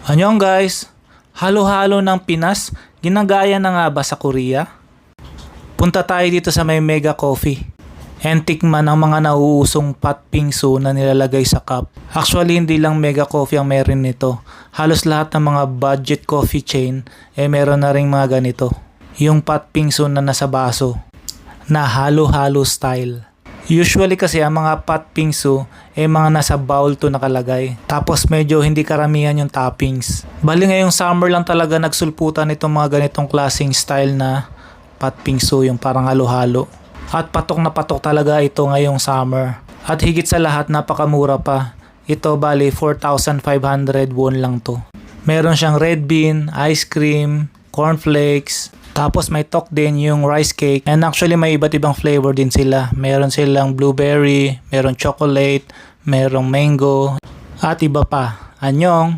Anyong guys, halo-halo ng Pinas, ginagaya na nga ba sa Korea? Punta tayo dito sa may Mega Coffee and tikman ang mga nauusong pat pingsu na nilalagay sa cup. Actually, hindi lang Mega Coffee ang meron nito. Halos lahat ng mga budget coffee chain meron na ring mga ganito. Yung pat pingsu na nasa baso na halo-halo style. Usually kasi ang mga pat pingsu mga nasa bowl to nakalagay. Tapos medyo hindi karamihan yung toppings. Bali ngayong summer lang talaga nagsulputan itong mga ganitong klaseng style na pat pingsu, yung parang halo-halo. At patok na patok talaga ito ngayong summer. At higit sa lahat napakamura pa. Ito bali 4,500 won lang to. Meron siyang red bean, ice cream, cornflakes, tapos may tok din yung rice cake. And actually may iba't ibang flavor din sila. Meron silang blueberry, meron chocolate, merong mango, at iba pa. Anyong!